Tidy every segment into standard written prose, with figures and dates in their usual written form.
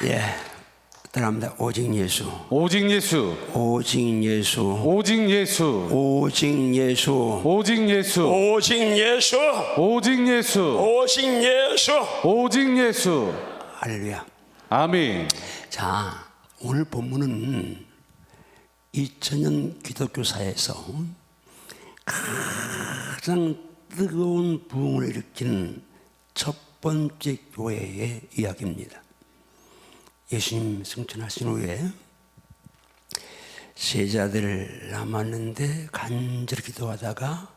예, 따라합니다. 오직 예수, 오직 예수, 오직 예수, 오직 예수, 오직 예수, 오직 예수, 오직 예수, 오직 예수, 오직 예수. 오직 예수. 할렐루야. 아멘. 자, 오늘 본문은 2000년 기독교사에서 가장 뜨거운 부흥을 일으킨 첫 번째 교회의 이야기입니다. 예수님 승천하신 후에 제자들 남았는데 간절히 기도하다가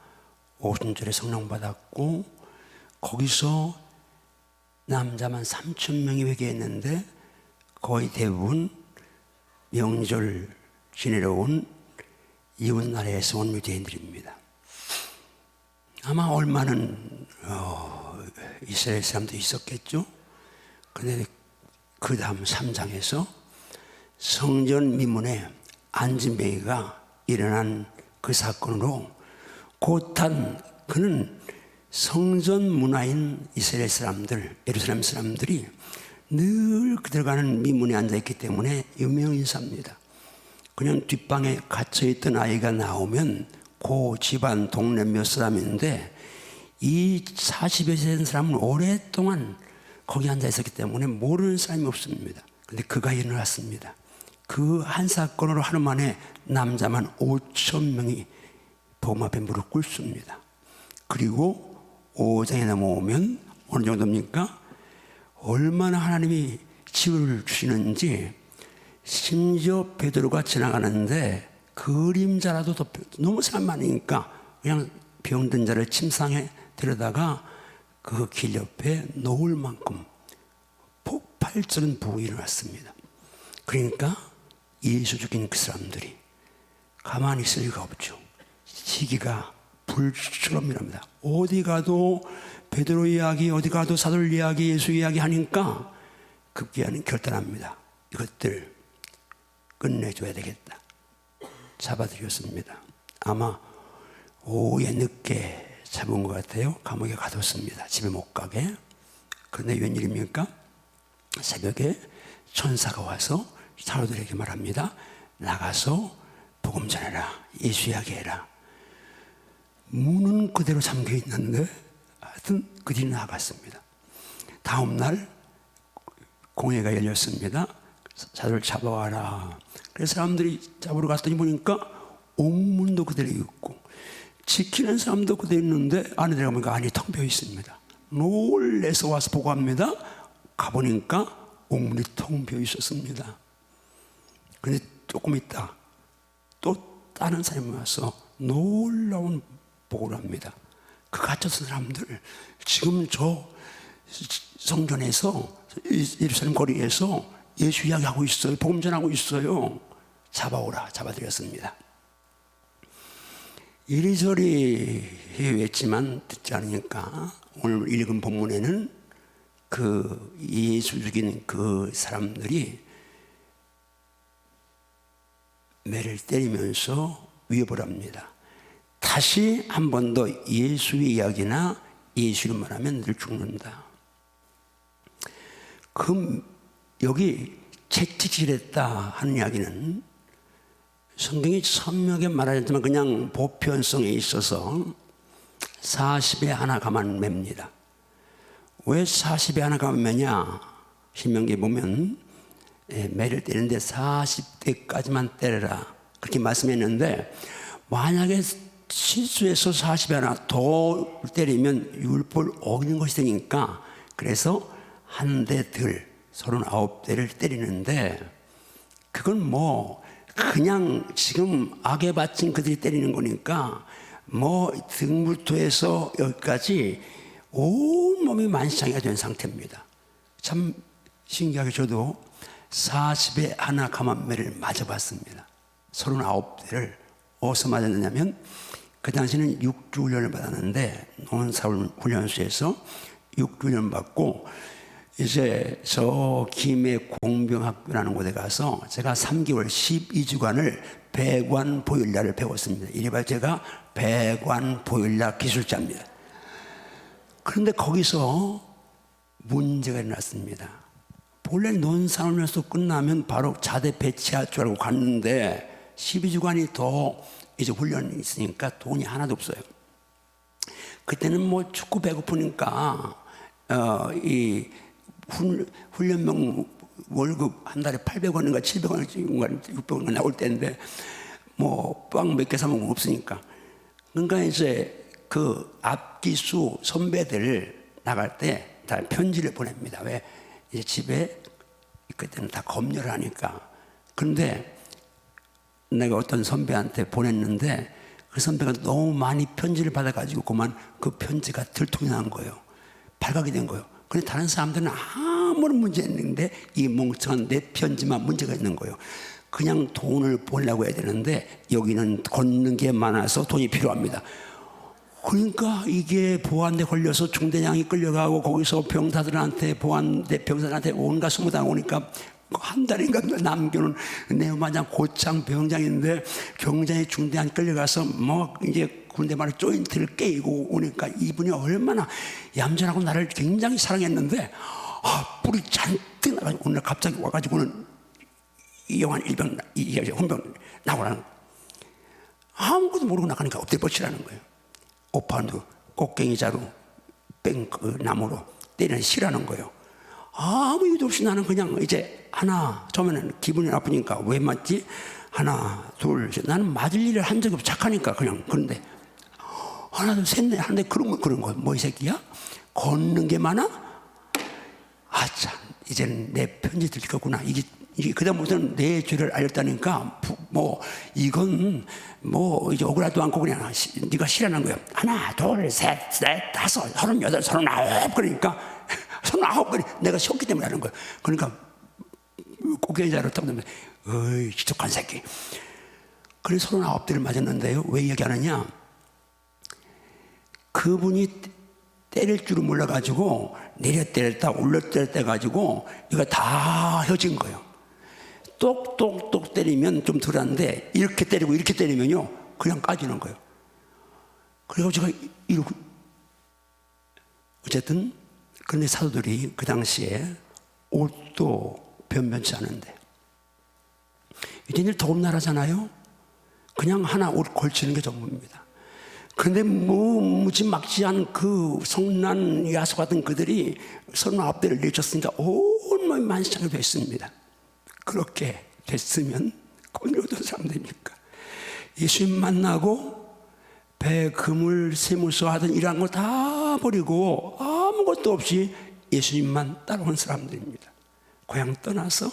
오순절에 성령 받았고, 거기서 남자만 3,000명이 회개했는데 거의 대부분 명절 지내러 온 이웃나라에서 온 유대인들입니다. 아마 얼마는 이스라엘 사람도 있었겠죠. 그런데 그 다음 3장에서 성전 미문에 안진뱅이가 일어난 그 사건으로 곧한 그는 성전 문화인 이스라엘 사람들, 예루살렘 사람들이 늘 들어가는 미문에 앉아있기 때문에 유명인사입니다. 그냥 뒷방에 갇혀있던 아이가 나오면 그 집안 동네 몇 사람인데, 이 40여 세 된 사람은 오랫동안 거기 앉아있었기 때문에 모르는 사람이 없습니다. 근데 그가 일어났습니다. 그 한 사건으로 하루 만에 남자만 5,000명이 복음 앞에 무릎 꿇습니다. 그리고 5장에 넘어오면 어느 정도입니까? 얼마나 하나님이 치유를 주시는지, 심지어 베드로가 지나가는데 그림자라도 너무 사람 많으니까 그냥 병든 자를 침상에 데려다가 그 길 옆에 놓을 만큼 폭발적인 부흥이 일어났습니다. 그러니까 예수 죽인 그 사람들이 가만히 있을 리가 없죠. 시기가 불처럼 일어납니다. 어디 가도 베드로 이야기, 어디 가도 사도들 이야기, 예수 이야기 하니까 급기야는 결단합니다. 이것들 끝내줘야 되겠다. 잡아들였습니다. 아마 오후에 늦게 잡은 것 같아요. 감옥에 가뒀습니다. 집에 못 가게. 그런데 웬일입니까? 새벽에 천사가 와서 사도들에게 말합니다. 나가서 복음 전해라. 예수 이야기해라. 문은 그대로 잠겨 있는데 하여튼 그들이 나갔습니다. 다음 날 공회가 열렸습니다. 사도를 잡아와라. 그래서 사람들이 잡으러 갔더니 보니까 옥문도 그대로 있고 지키는 사람도 그대로 있는데 안에 들어가니까 안이 텅 비어 있습니다. 놀래서 와서 보고합니다. 가보니까 옥문이 텅 비어 있었습니다. 그런데 조금 있다 또 다른 사람이 와서 놀라운 보고를 합니다. 그 갇혔던 사람들 지금 저 성전에서, 예루살렘 거리에서 예수 이야기하고 있어요. 복음 전하고 있어요. 잡아오라. 잡아들였습니다. 이리저리 외치만 듣지 않으니까 오늘 읽은 본문에는 그 예수 죽인 그 사람들이 매를 때리면서 위협을 합니다. 다시 한 번 더 예수의 이야기나 예수를 말하면 늘 죽는다. 그럼 여기 채찍질했다 하는 이야기는 성경이 선명하게 말하지만 그냥 보편성에 있어서 40에 하나 가만 맵니다. 왜 40에 하나 가만 매냐? 신명기에 보면 매를 때리는데 40대까지만 때려라 그렇게 말씀했는데, 만약에 실수해서 40에 하나 더 때리면 율법을 어기는 것이 되니까 그래서 한 대 덜 39대를 때리는데, 그건 뭐 그냥 지금 악에 바친 그들이 때리는 거니까 뭐 등부터 해서 여기까지 온 몸이 만신창이가 된 상태입니다. 참 신기하게 저도 40에 하나 감한매를 맞아봤습니다. 39대를 어디서 맞았느냐면 그 당시에는 6주 훈련을 받았는데 농사훈련소에서 6주 훈련 받고 이제 저 김해 공병학교라는 곳에 가서 제가 3개월 12주간을 배관 보일러를 배웠습니다. 이래봐 제가 배관 보일러 기술자입니다. 그런데 거기서 문제가 일어났습니다. 본래 논산울면서 끝나면 바로 자대 배치할 줄 알고 갔는데 12주간이 더 이제 훈련이 있으니까 돈이 하나도 없어요. 그때는 뭐 축구 배고프니까 이 훈련병 월급 한 달에 800원인가 700원인가 600원인가 나올 때인데 뭐 빵 몇 개 사 먹으면 없으니까. 그러니까 이제 그 앞기수 선배들 나갈 때 다 편지를 보냅니다. 왜? 이제 집에 그때는 다 검열을 하니까. 그런데 내가 어떤 선배한테 보냈는데 그 선배가 너무 많이 편지를 받아가지고 그만 그 편지가 들통이 난 거예요. 발각이 된 거예요. 근데 다른 사람들은 아무런 문제 없는데 이 멍청한 내 편지만 문제가 있는 거예요. 그냥 돈을 보내려고 해야 되는데 여기는 걷는 게 많아서 돈이 필요합니다. 그러니까 이게 보안대 걸려서 중대장이 끌려가고 거기서 병사들한테 보안대 병사들한테 온갖 소문당 오니까 한 달인가 남겨놓은 내 마냥 고창 병장인데 병장이 중대장이 끌려가서 뭐 이제 군대 말에 조인트를 깨이고 오니까 이분이 얼마나 얌전하고 나를 굉장히 사랑했는데 뿔이 잔뜩 나가지고 오늘 갑자기 와가지고는 이영환 일병 훈병 나오라는 아무것도 모르고 나가니까 엎드려 뻗치라는 거예요. 오판도 꽃갱이 자루 그 나무로 때리는 시라는 거예요. 아무 이유도 없이 나는 그냥 이제 하나 처음에는 기분이 나쁘니까 왜 맞지? 하나 둘 셋. 나는 맞을 일을 한 적이 없어. 착하니까 그냥. 그런데 하나 둘 셋 넷 하는데 그런 거야. 뭐 이 새끼야? 걷는 게 많아? 아참 이제는 내 편지 들켰구나. 이게 그다음부터는 내 죄를 알렸다니까 뭐 이건 뭐 이제 억울하지도 않고 그냥 네가 싫어하는 거야. 하나 둘 셋 넷 다섯 38 39 그러니까 39 그래 내가 쉬었기 때문에 하는 거야. 그러니까 고개자로 딱 보면 어이 지독한 새끼. 그래서 39대를 맞았는데요. 왜 얘기하느냐? 그분이 때릴 줄을 몰라가지고 내려 때렸다 올려 때렸다 가지고 이거 다 헤어진 거예요. 똑똑똑 때리면 좀 덜한데 이렇게 때리고 이렇게 때리면요 그냥 까지는 거예요. 그래서 제가 이러고 어쨌든 그런데 사도들이 그 당시에 옷도 변변치 않은데 이제 더운 나라잖아요. 그냥 하나 옷 걸치는 게 전부입니다. 그런데 무지막지한 그 성난 야수 같은 그들이 39대를 내쳤으니까 온몸이 만신창이 됐습니다. 그렇게 됐으면 거기 어떤 사람들입니까? 예수님 만나고 배, 그물, 세무서 하던 이런 거 다 버리고 아무것도 없이 예수님만 따라온 사람들입니다. 고향 떠나서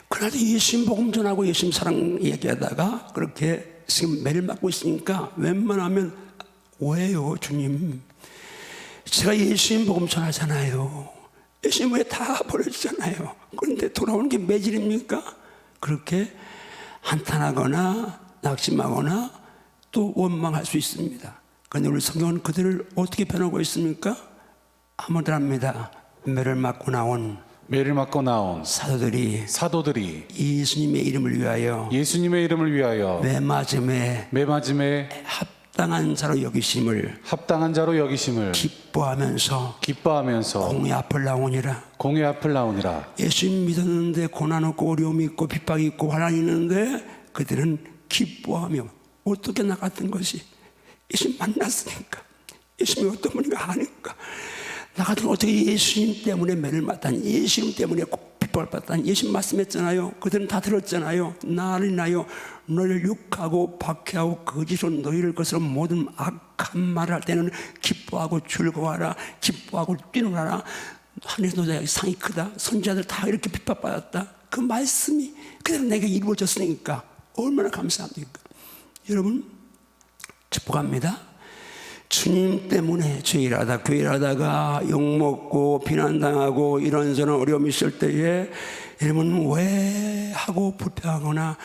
그날도 예수님 복음 전하고 예수님 사랑 얘기하다가 그렇게 지금 매를 맞고 있으니까 웬만하면 왜요 주님? 제가 예수님 복음 전하잖아요. 예수님 왜 다 버려주잖아요. 그런데 돌아오는 게 매질입니까? 그렇게 한탄하거나 낙심하거나 또 원망할 수 있습니다. 그런데 우리 성경은 그들을 어떻게 변하고 있습니까? 아무도 압니다. 매를 맞고 나온 사도들이 예수님의 이름을 위하여 매맞음에 합당한 자로 여기심을 기뻐하면서 공의 앞을 나오니라. 예수님 믿었는데 고난 없고 어려움이 있고 핍박이 있고 환난이 있는데 그들은 기뻐하며 어떻게 나갔던 것이 예수님 만났으니까 예수님이 어떤 분인가 아니까 나 같은 어떻게 예수님 때문에 매를 맞다니 예수님 때문에 핍박을 받다니 예수님 말씀했잖아요. 그들은 다 들었잖아요. 나를 인하여 너를 욕하고 박해하고 거짓으로 너희를 것으로 모든 악한 말을 할 때는 기뻐하고 즐거워하라. 기뻐하고 뛰놀아라. 하늘에서 너희가 상이 크다. 선지자들 다 이렇게 핍박받았다. 그 말씀이 그대로 내게 이루어졌으니까 얼마나 감사합니까? 여러분 축복합니다. 주님 때문에 죄일하다 교회일하다가 욕먹고 비난당하고 이런저런 어려움이 있을 때에 여러분 왜 하고 불평하거나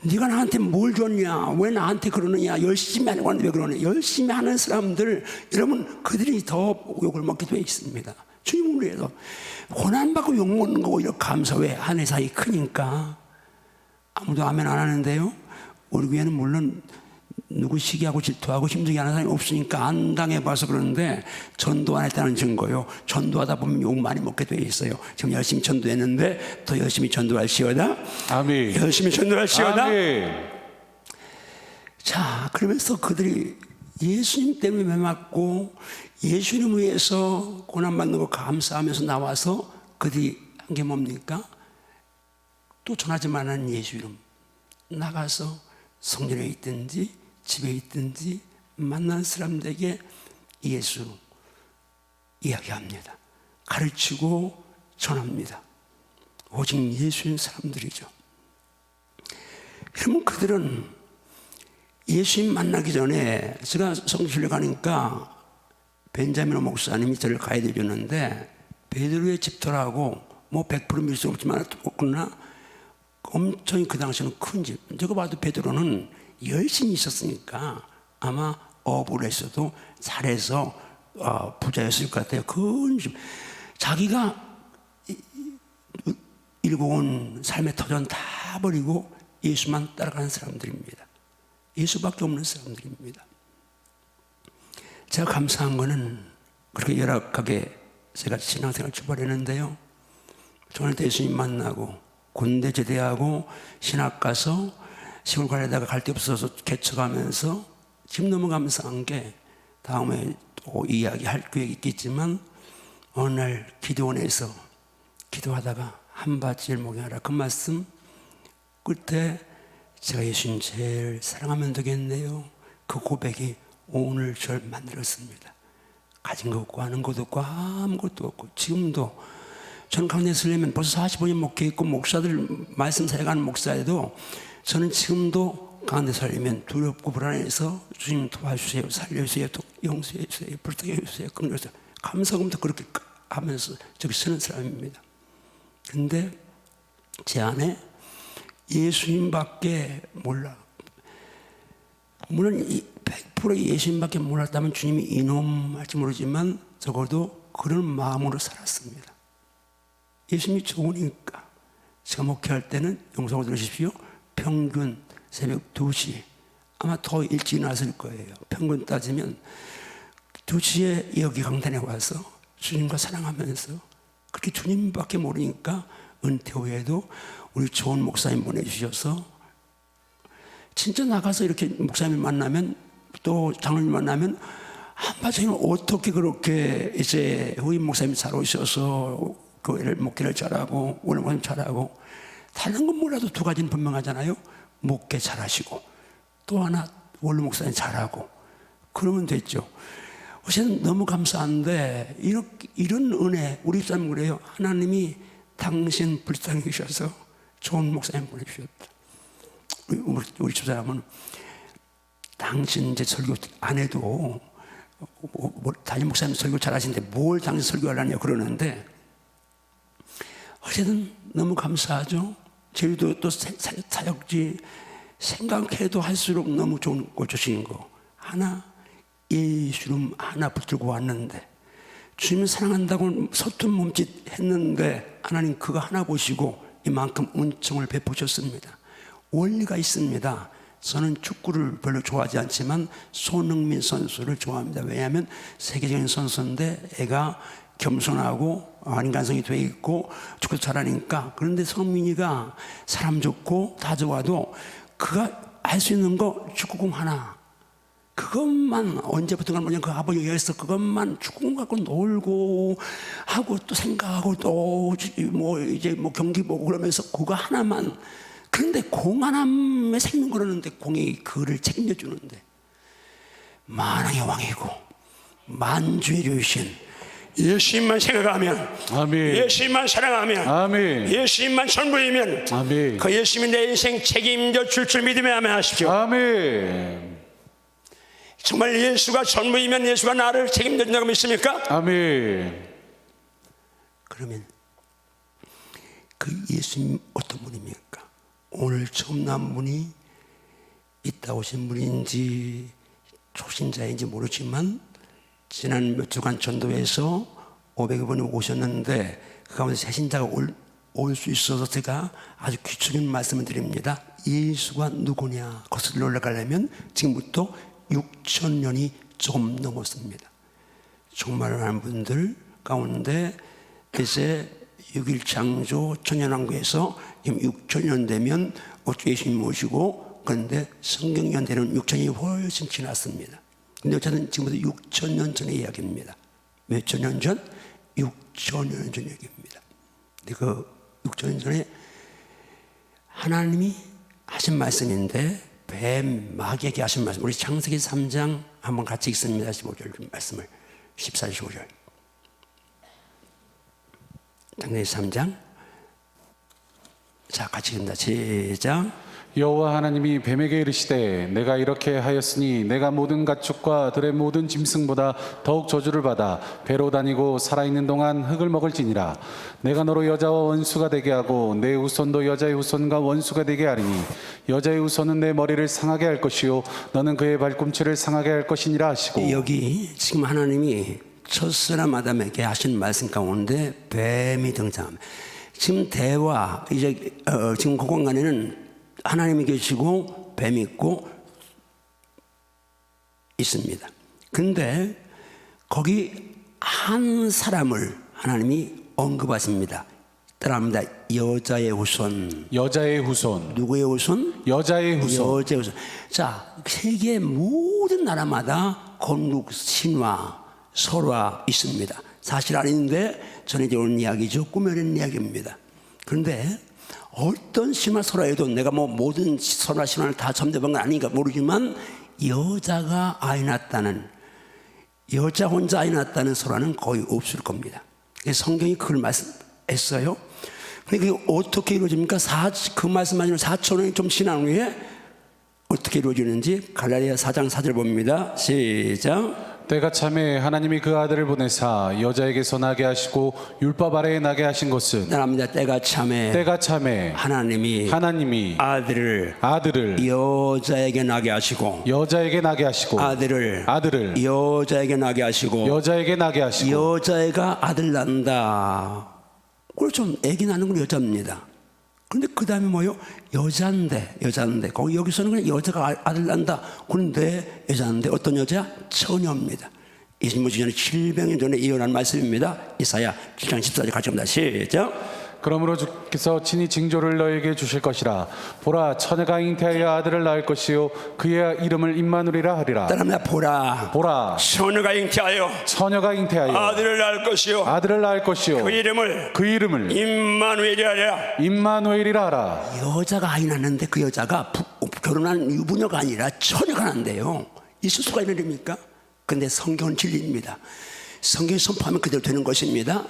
네가 나한테 뭘 줬냐 왜 나한테 그러느냐 열심히 하는 건데 왜 그러냐 열심히 하는 사람들 여러분 그들이 더 욕을 먹게 되어 있습니다. 주님을 위해서 고난받고 욕먹는 거 오히려 감사. 왜? 하늘 사이 크니까. 아무도 아멘 안 하는데요. 우리 교회는 물론 누구 시기하고 질투하고 힘들게 하는 사람이 없으니까 안 당해봐서 그러는데 전도 안 했다는 증거요. 전도하다 보면 욕 많이 먹게 돼 있어요. 지금 열심히 전도했는데 더 열심히 전도할시어다. 아멘. 열심히 전도할시어다. 아멘. 자, 그러면서 그들이 예수님 때문에 매맞고 예수님 위해서 고난받는 거 감사하면서 나와서 그들이 한 게 뭡니까? 또 전하지 말라는 예수 이름 나가서 성전에 있든지 집에 있든지 만나는 사람들에게 예수 이야기합니다. 가르치고 전합니다. 오직 예수인 사람들이죠. 그러면 그들은 예수님 만나기 전에 제가 성실에 가니까 벤자민 목사님이 저를 가이드 줬는데 베드로의 집터라고 뭐 100% 밀 수 없지만 그러나 엄청 그 당시에는 큰 집. 제가 봐도 베드로는 열심히 있었으니까 아마 어부를 했어도 잘해서 부자였을 것 같아요. 큰 집. 자기가 일궈온 삶의 터전 다 버리고 예수만 따라가는 사람들입니다. 예수밖에 없는 사람들입니다. 제가 감사한 거는 그렇게 열악하게 제가 신앙생활 출발했는데요. 저는 예수님 만나고 군대 제대하고 신학 가서 시골 가려다가 갈 데 없어서 개척하면서 지금 너무 감사한 게 다음에 또 이야기할 계획이 있겠지만 어느 날 기도원에서 기도하다가 한바지를 목양하라 그 말씀 끝에 제가 예수님 제일 사랑하면 되겠네요. 그 고백이 오늘 저를 만들었습니다. 가진 것 없고 하는 것 없고 아무것도 없고 지금도 저는 강대 설레면 벌써 45년 목회했고 목사들 말씀 사역하는 목사에도 저는 지금도 강대 설레면 두렵고 불안해서 주님 도와주세요, 살려주세요, 용서해주세요, 불쌍해주세요, 긍휼해주세요 감사금도 그렇게 하면서 저기 서는 사람입니다. 근데 제 안에 예수님밖에 몰라. 물론 100% 예수님밖에 몰랐다면 주님이 이놈 할지 모르지만 적어도 그런 마음으로 살았습니다. 예수님이 좋으니까. 제가 목회할 때는 영상을 들으십시오. 평균 새벽 2시 아마 더 일찍 일어났을 거예요. 평균 따지면 2시에 여기 강단에 와서 주님과 사랑하면서 그렇게 주님밖에 모르니까 은퇴 후에도 우리 좋은 목사님 보내주셔서 진짜 나가서 이렇게 목사님 만나면 또 장로님 만나면 한바탕은 어떻게 그렇게 이제 후임 목사님이 잘 오셔서 교회를 목회를 잘하고 원래 목사님 잘하고 다른 건 몰라도 두 가지는 분명하잖아요. 목회 잘하시고 또 하나 원로 목사님 잘하고 그러면 됐죠. 어쨌든 너무 감사한데 이런 은혜 우리 집사님 그래요. 하나님이 당신 불쌍히 계셔서 좋은 목사님 보내주셨다. 우리 집사람은 당신 이제 설교 안 해도 담임 목사님 설교 잘하시는데 뭘 당신 설교를 하냐 그러는데 어쨌든 너무 감사하죠. 저희도 또 사역지 생각해도 할수록 너무 좋은 거 주신 거 하나 예수름 하나 붙들고 왔는데 주님 사랑한다고 서툰 몸짓 했는데 하나님 그거 하나 보시고 이만큼 은총을 베푸셨습니다. 원리가 있습니다. 저는 축구를 별로 좋아하지 않지만 손흥민 선수를 좋아합니다. 왜냐하면 세계적인 선수인데 애가 겸손하고 인간성이 돼 있고 축구 잘하니까. 그런데 성민이가 사람 좋고 다 좋아도 그가 할 수 있는 거 축구공 하나 그것만 언제부턴가 뭐냐 그 아버지가 여기서 그것만 축구공 갖고 놀고 하고 또 생각하고 또 뭐 이제 뭐 경기 보고 그러면서 그거 하나만. 그런데 공 하나에 생긴 거라는데 공이 그를 책임져주는데 만왕의 왕이고 만주의 주신 예수님만 생각하면 아멘. 예수님만 사랑하면 아멘. 예수님만 전부이면 아멘. 그 예수님이 내 인생 책임져 줄 믿음에 아멘 하십시오. 아멘. 정말 예수가 전부이면 예수가 나를 책임져 준다고 믿습니까? 아멘. 그러면 그 예수님 어떤 분입니까? 오늘 처음 난 분이 이따 오신 분인지 초신자인지 모르지만 지난 몇 주간 전도회에서 500여 분이 오셨는데 그 가운데 새 신자가 올 수 있어서 제가 아주 귀중한 말씀을 드립니다. 예수가 누구냐 그것을 올라가려면 지금부터 6,000년이 조금 넘었습니다. 정말 많은 분들 가운데 이제 6일 창조 천연왕국에서 지금 6,000년 되면 예수님 모시고 그런데 성경 연대는 6,000년이 훨씬 지났습니다. 근데 어쨌든 지금부터 6,000년 전의 이야기입니다. 몇 천 년 전? 6,000년 전 얘기입니다. 근데 그 6,000년 전에 하나님이 하신 말씀인데 뱀 마귀에게 하신 말씀, 우리 창세기 3장 한번 같이 읽습니다. 15절 말씀을 14, 15절 창세기 3장 자 같이 읽습니다. 시작. 여호와 하나님이 뱀에게 이르시되 내가 이렇게 하였으니 내가 모든 가축과 들의 모든 짐승보다 더욱 저주를 받아 배로 다니고 살아있는 동안 흙을 먹을지니라. 내가 너로 여자와 원수가 되게 하고 내 후손도 여자의 후손과 원수가 되게 하리니 여자의 후손은 내 머리를 상하게 할 것이요 너는 그의 발꿈치를 상하게 할 것이니라 하시고. 여기 지금 하나님이 첫사람 아담에게 하신 말씀 가운데 뱀이 등장합니다. 지금 대화 이제 지금 그 공간에는 하나님이 계시고 뱀이 있고 있습니다. 근데 거기 한 사람을 하나님이 언급하십니다. 따라합니다. 여자의 후손. 여자의 후손. 누구의 후손? 여자의 후손. 여자의 후손. 자, 세계 모든 나라마다 건국, 신화, 설화 있습니다. 사실 아닌데 전해져 온 이야기죠. 꾸며낸 이야기입니다. 그런데 어떤 신화 설화에도 내가 뭐 모든 설화 신화를 다 점대본 건 아니니까 모르지만 여자가 아이 낳았다는, 여자 혼자 아이 낳았다는 설화는 거의 없을 겁니다. 성경이 그걸 말씀했어요. 근데 그게 어떻게 이루어집니까? 그 말씀하시는 4,000년이 좀 지난 후에 어떻게 이루어지는지 갈라디아 4장 4절 봅니다. 시작. 때가 참에 하나님이 그 아들을 보내사 여자에게서 나게 하시고 율법 아래에 나게 하신 것은 나랍니다. 때가 참에 하나님이 아들을 여자에게 나게 하시고 아들을 여자에게 나게 하시고 여자애가 아들 낳는다. 그렇죠. 애기 낳는 건 여자입니다. 그런데 그 다음에 뭐요? 여자인데 거기 여기서는 그냥 여자가 아들 낳는다. 그런데 여자인데 어떤 여자야? 처녀입니다. 예수님 전에 700년 전에 예언한 말씀입니다. 이사야 7장 14절 같이 봅니다. 시작. 그러므로 주께서 친히 징조를 너에게 주실 것이라. 보라, 처녀가 잉태하여 아들을 낳을 것이요 그의 이름을 임마누엘이라 하리라. 따라합니다. 보라, 처녀가 잉태하여 아들을 낳을 것이요 그 이름을 임마누엘이라 하라. 여자가 아이 낳는데 그 여자가 결혼한 유부녀가 아니라 처녀가 난대요. 있을 수가 있는 일입니까? 근데 성경은 진리입니다. 성경이 선포하면 그대로 되는 것입니다.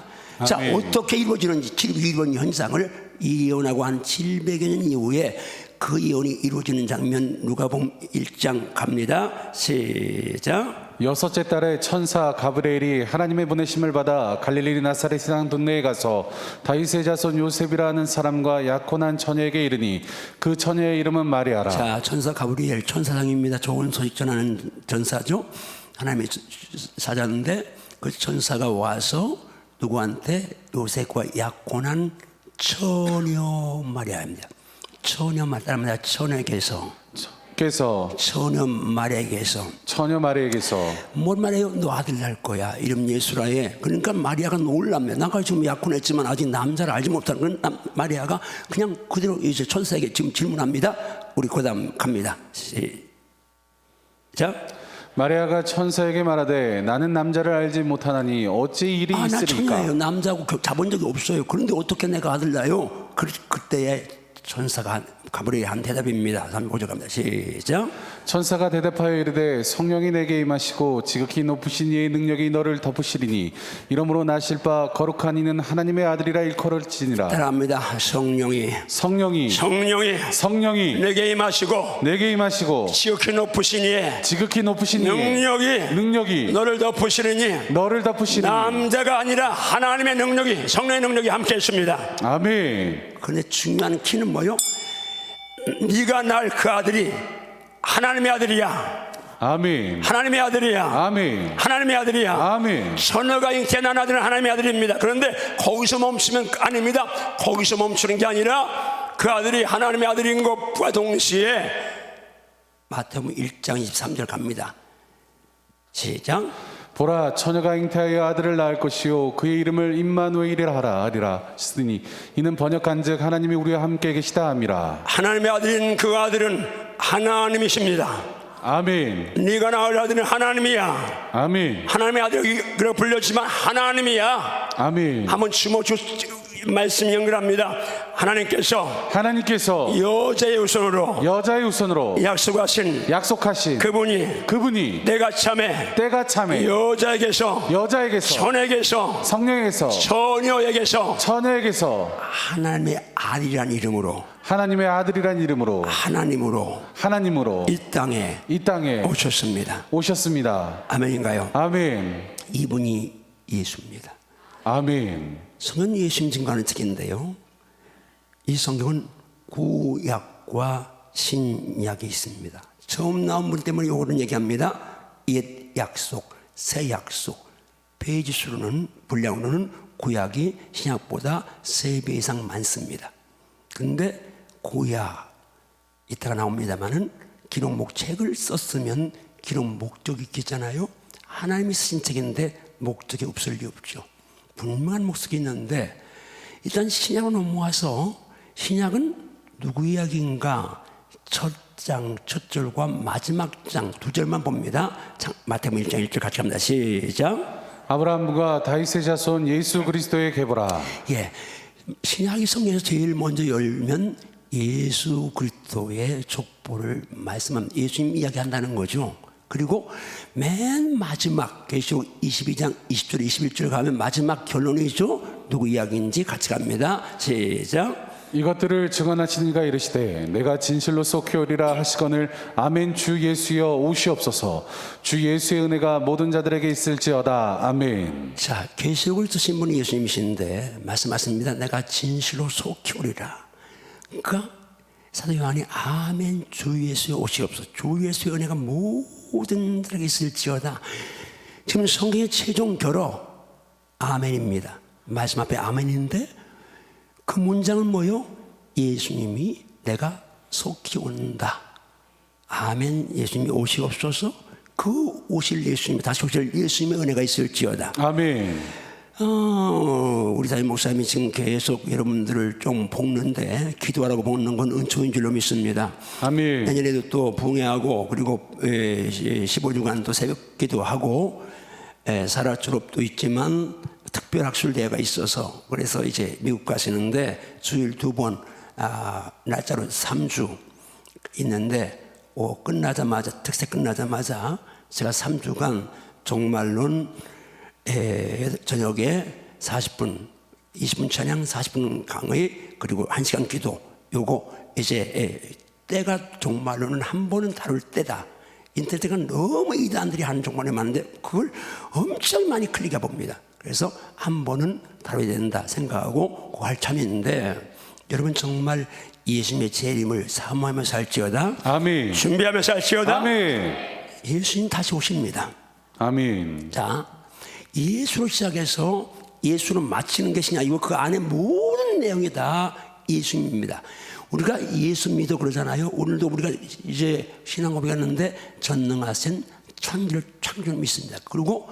자, 어떻게 이루어지는지, 이루어진 현상을 예언하고 한 700여 년 이후에 그 예언이 이루어지는 장면 누가복음 1장 갑니다. 시작. 여섯째 달에 천사 가브리엘이 하나님의 보내심을 받아 갈릴리 나사렛 산 동네에 가서 다윗의 자손 요셉이라는 사람과 약혼한 처녀에게 이르니 그 처녀의 이름은 마리아라. 자, 천사 가브리엘 천사장입니다. 좋은 소식 전하는 전사죠. 하나님의 사자인데 그 천사가 와서 누구한테? 요셉과 약혼한 처녀 마리아입니다. 처녀 마리아입니다. 처녀 마리아에게서 뭔 말해요? 너 아들 낳을 거야. 이름 예수라에. 그러니까 마리아가 놀랍니다. 나가 지금 약혼했지만 아직 남자를 알지 못하는 건 마리아가 그냥 그대로 이제 천사에게 지금 질문합니다. 우리 그다음 갑니다. 시작. 마리아가 천사에게 말하되 나는 남자를 알지 못하나니 어찌 일이 나 있으리까. 처녀예요. 남자하고 자본 적이 없어요. 그런데 어떻게 내가 아들 낳아요? 그때에 천사가 가브리엘이 한 대답입니다. 35절 갑니다. 시작. 천사가 대답하여 이르되 성령이 내게 임하시고 지극히 높으신 이의 능력이 너를 덮으시리니 이러므로 나실 바 거룩한 이는 하나님의 아들이라 일컬을지니라. 따라합니다. 성령이 내게 임하시고 지극히 높으신 이의 능력이 너를 덮으시리니 남자가 아니라 하나님의 능력이, 성령의 능력이 함께 있습니다. 아멘. 그런데 중요한 키는 뭐요? 네가 낳을 그 아들이 하나님의 아들이야. 아멘. 하나님의 아들이야. 아멘. 하나님의 아들이야. 아멘. 처녀가 잉태한 아들은 하나님의 아들입니다. 그런데 거기서 멈추면 아닙니다. 거기서 멈추는 게 아니라 그 아들이 하나님의 아들인 것과 동시에 마태복음 1장 23절 갑니다. 시작. 보라, 처녀가 잉태하여 아들을 낳을 것이요 그의 이름을 임마누엘이라 하리라 쓰니 이는 번역한즉 하나님이 우리와 함께 계시다 함이라. 하나님의 아들인 그 아들은 하나님이십니다. 아멘. 네가 낳을 아들은 하나님이야. 아멘. 하나님의 아들이라고 불렸지만 하나님이야. 아멘. 한번 주모 말씀 연결합니다. 하나님께서 여자의 우선으로 여자의 우선으로 약속하신 그분이 때가 참에 여자에게서 성령에게서 처녀에게서 하나님의 아들이란 이름으로 하나님으로 이 땅에 오셨습니다. 아멘인가요? 아멘. 이분이 예수입니다. 아멘. 성은 예수님 증거하는 책인데요, 이 성경은 구약과 신약이 있습니다. 처음 나온 분 때문에 요거는 얘기합니다. 옛 약속, 새 약속. 페이지 수로는, 분량으로는 구약이 신약보다 3배 이상 많습니다. 근데 구약 이따가 나옵니다만은 기록 책을 썼으면 기록 목적이 있겠잖아요. 하나님이 쓰신 책인데 목적이 없을 리 없죠. 분명한 목적이 있는데, 일단 신약으로 넘어와서 신약은 누구 이야기인가? 첫 장 첫 절과 마지막 장 2절만 봅니다. 마태복음 1장 1절 같이 갑니다. 시작. 아브라함과 다윗의 자손 예수 그리스도의 계보라. 예, 신약이 성경에서 제일 먼저 열면 예수 그리스도의 족보를 말씀합니다. 예수님 이야기한다는 거죠. 그리고 맨 마지막 계시록 22장 20절 21절 가면 마지막 결론이죠. 누구 이야기인지 같이 갑니다. 시작. 이것들을 증언하시는 이가 이르시되 내가 진실로 속히오리라 하시거늘 아멘. 주 예수여 오시옵소서. 주 예수의 은혜가 모든 자들에게 있을지어다. 아멘. 자, 계시록을 쓰신 분이 예수님이신데 말씀하십니다. 내가 진실로 속히오리라. 그러니까 사도 요한이 아멘. 주 예수여 오시옵소서. 주 예수의 은혜가 모든 자들에게 있을지어다. 지금 성경의 최종 결어 아멘입니다. 말씀 앞에 아멘인데 그 문장은 뭐요? 예수님이 내가 속히 온다. 아멘. 예수님이 오시옵소서. 그 오실 예수님, 다시 오실 예수님의 은혜가 있을지어다. 아멘. 우리 담임 목사님이 지금 계속 여러분들을 좀 볶는데, 기도하라고 볶는 건 은총인 줄로 믿습니다. 아멘. 내년에도 또 부흥회하고, 그리고 15주간도 새벽 기도하고, 사라 졸업도 있지만 특별 학술대회가 있어서, 그래서 이제 미국 가시는데 주일 2번, 날짜로 3주 있는데, 끝나자마자, 특색 끝나자마자 제가 3주간 종말론 저녁에 40분, 20분 찬양, 40분 강의, 그리고 1시간 기도. 요거 이제 때가 종말론은 한 번은 다룰 때다. 인터넷가 너무 이단들이 하는 종말이 많은데 그걸 엄청 많이 클릭해 봅니다. 그래서 한 번은 다뤄야 된다 생각하고 그거 할 참인데, 여러분 정말 예수님의 재림을 사모하며 살지어다. 아멘. 준비하며 살지어다. 아멘. 예수님 다시 오십니다. 아멘. 자, 예수로 시작해서 예수로 마치는 것이냐, 이거 그 안에 모든 내용이 다 예수님입니다. 우리가 예수 믿어 그러잖아요. 오늘도 우리가 이제 신앙 고백했는데 전능하신 천지를 창조를 믿습니다. 그리고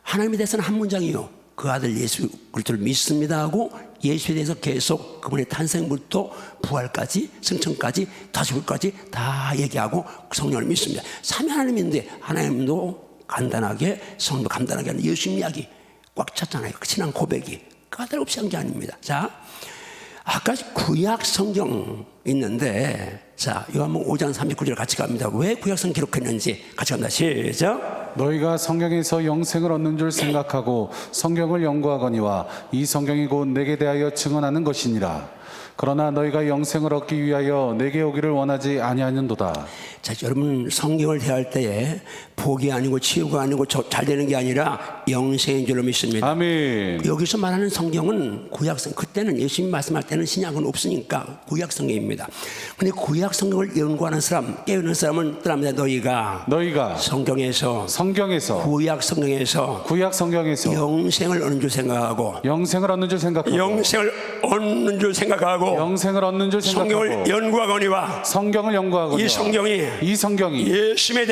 하나님에 대해서는 한 문장이요. 그 아들 예수 그리스도를 믿습니다 하고, 예수에 대해서 계속 그분의 탄생부터 부활까지, 승천까지, 다시 오기까지 다 얘기하고 성령을 믿습니다. 삼위 하나님인데 하나님도 간단하게, 성도 간단하게 하는 예수님 이야기 꽉 찼잖아요. 신앙 고백이 까다롭지 않은 게 아닙니다. 자, 아까 구약 성경 있는데, 자, 요한복음 5장 39절 같이 갑니다. 왜 구약 성경 기록했는지 같이 갑니다. 시작. 너희가 성경에서 영생을 얻는 줄 생각하고 성경을 연구하거니와 이 성경이 곧 내게 대하여 증언하는 것이니라. 그러나 너희가 영생을 얻기 위하여 내게 오기를 원하지 아니하는도다. 자, 여러분 성경을 대할 때에 복이 아니고 치유가 아니고 잘 되는 게 아니라 영생인 줄로 믿습니다. 아멘. 여기서 말하는 성경은 구약성, 그때는 예수님 말씀할 때는 신약은 없으니까 구약 성경입니다. 근데 구약 성경을 연구하는 사람, 깨우는 사람은 떠납니다. 너희가 성경에서 구약 성경에서 영생을 얻는 줄 생각하고 영생을 얻는 줄 생각하고 성경을 연구하거니와 성경을 연구하거니와 이 성경이 예수에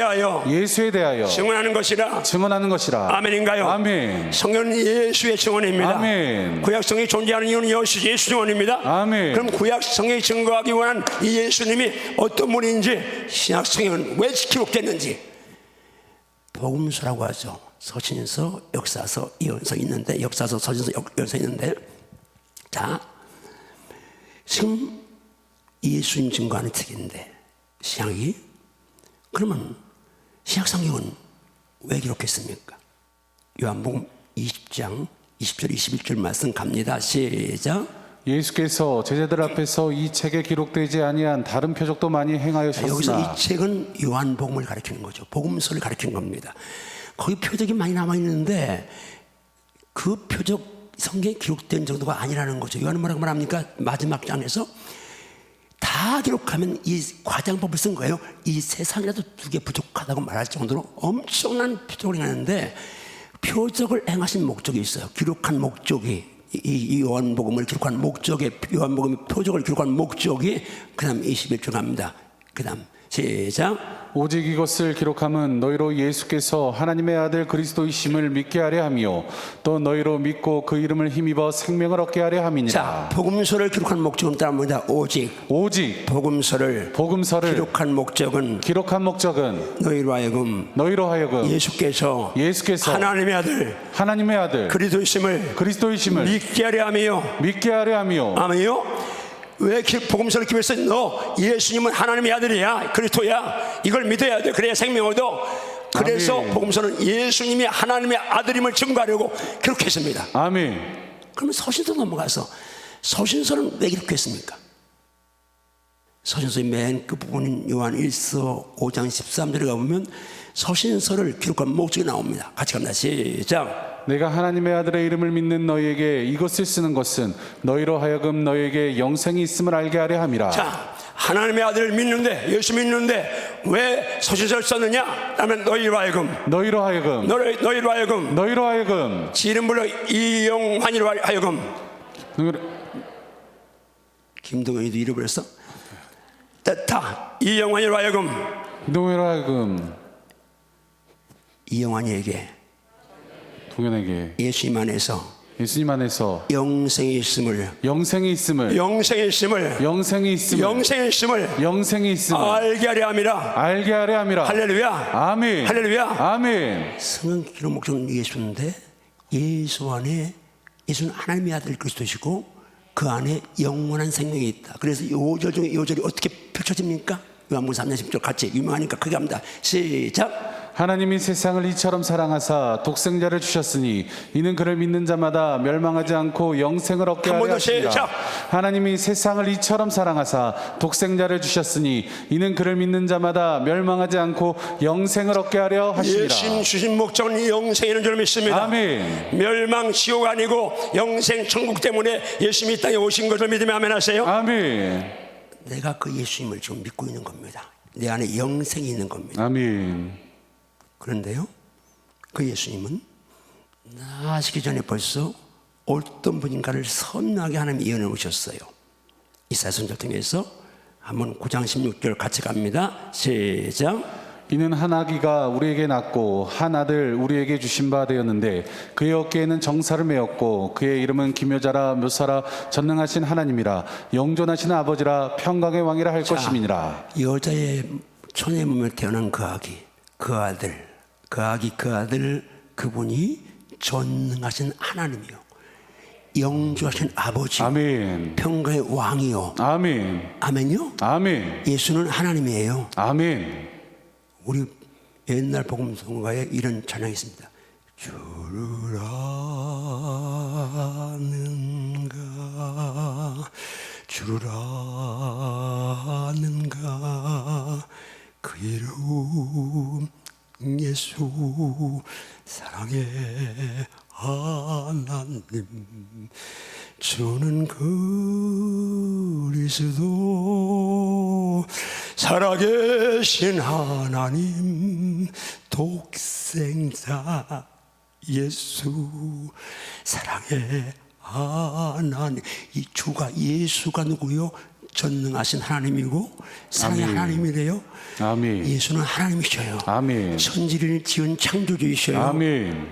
대하여 증언하는 것이라. 아멘인가요? 아멘. 성경은 예수의 증언입니다. 아멘. 구약성이 존재하는 이유는 예수 증언입니다. 아멘. 그럼 구약성이 증거하기 원한 이 예수님이 어떤 분인지 신약성경은 왜 기록됐는지 복음서라고 하죠. 서신서, 역사서, 이언서 있는데, 역사서, 서신서, 이언서 있는데, 자, 지금 예수님 증거하는 책인데 신약이, 그러면 신약 성경은 왜 기록했습니까? 요한복음 20장 20절 21절 말씀 갑니다. 시작. 예수께서 제자들 앞에서 이 책에 기록되지 아니한 다른 표적도 많이 행하셨으나. 여기서 이 책은 요한복음을 가리키는 거죠. 복음서를 가리키는 겁니다. 거기 표적이 많이 남아 있는데 그 표적 성경에 기록된 정도가 아니라는 거죠. 요한은 뭐라고 말합니까? 마지막 장에서 다 기록하면 이 과장법을 쓴 거예요. 이 세상이라도 2개 부족하다고 말할 정도로 엄청난 표적을 행하는데, 표적을 행하신 목적이 있어요. 기록한 목적이, 이 요한복음을 기록한 목적이, 요한복음의 표적을 기록한 목적이, 그 다음 21절 갑니다. 그 다음 시작. 오직 이것을 기록함은 너희로 예수께서 하나님의 아들 그리스도이심을 믿게 하려 함이요 또 너희로 믿고 그 이름을 힘입어 생명을 얻게 하려 함이니라. 자, 복음서를 기록한 목적은 따릅니다. 오직 복음서를 기록한 목적은 너희로 하여금 예수께서 하나님의 아들 그리스도이심을 믿게 하려 함이요. 아멘요. 왜 복음서를 기록해서 너 예수님은 하나님의 아들이야, 그리스도야, 이걸 믿어야 돼, 그래야 생명 얻어. 그래서 아멘. 복음서는 예수님이 하나님의 아들임을 증거하려고 기록했습니다. 아멘. 그러면 서신서 넘어가서 서신서는 왜 기록했습니까? 서신서의 맨 끝부분인 요한 1서 5장 13절에 가보면 서신서를 기록한 목적이 나옵니다. 같이 갑니다. 시작. 내가 하나님의 아들의 이름을 믿는 너희에게 이것을 쓰는 것은 너희로 하여금 너희에게 영생이 있음을 알게 하려 함이라. 자, 하나님의 아들을 믿는데, 예수 믿는데 왜 서신서를 썼느냐? 하면 너희로 하여금 지 이름 불러 이영환이로 하여금. 김동현이도 잃어버렸어? 다 이영환이로 하여금 이영환이에게 동현에게 예수님 안에서 영생이 있음을 알게 하려 함이라. 할렐루야. 아멘. 성경 기록 목적은 예수인데, 예수 안에, 예수는 하나님의 아들 그리스도시고 그 안에 영원한 생명이 있다. 그래서 요절 중에 요절이 어떻게 펼쳐집니까? 요한복음 3장 10절 같이 유명하니까 크게 합니다. 시작. 하나님이 세상을 이처럼 사랑하사 독생자를 주셨으니 이는 그를 믿는 자마다 멸망하지 않고 영생을 얻게 하려 하시니라. 하나님이 세상을 이처럼 사랑하사 독생자를 주셨으니 이는 그를 믿는 자마다 멸망하지 않고 영생을 얻게 하려 하시니라. 예수님 주신 목적은 영생이라는 줄 믿습니다. 아멘. 멸망 지옥 아니고 영생 천국 때문에 예수님이 이 땅에 오신 것을 믿으면 아멘 하세요. 아멘. 내가 그 예수님을 지금 믿고 있는 겁니다. 내 안에 영생이 있는 겁니다. 아멘. 그런데요, 그 예수님은 나시기 전에 벌써 어떤 분인가를 선명하게 하나님이 예언해 오셨어요. 이사야 선지자를 통해서 한번 9장 16절 같이 갑니다. 시작. 이는 한 아기가 우리에게 낳고 한 아들 우리에게 주신 바 되었는데 그의 어깨에는 정사를 메었고 그의 이름은 기묘자라 묘사라 전능하신 하나님이라 영존하신 아버지라 평강의 왕이라 할 것임이니라. 여자의 처녀의 몸에 태어난 그 아기, 그 아들, 그분이 전능하신 하나님이요, 영주하신 아버지, 아멘. 평강의 왕이요. 아멘. 아멘요. 아멘. 예수는 하나님이에요. 아멘. 우리 옛날 복음성가에 이런 찬양이 있습니다. 주를 아는가, 주를 아는가 그 이름 예수 사랑의 하나님 주는 그리스도 살아계신 하나님 독생자 예수 사랑의 하나님. 이 주가 예수가 누구요? 전능하신 하나님이고 사랑의 아멘. 하나님이래요. 아멘. 예수는 하나님이셔요. 아멘. 천지를 지은 창조주이셔요. 아멘.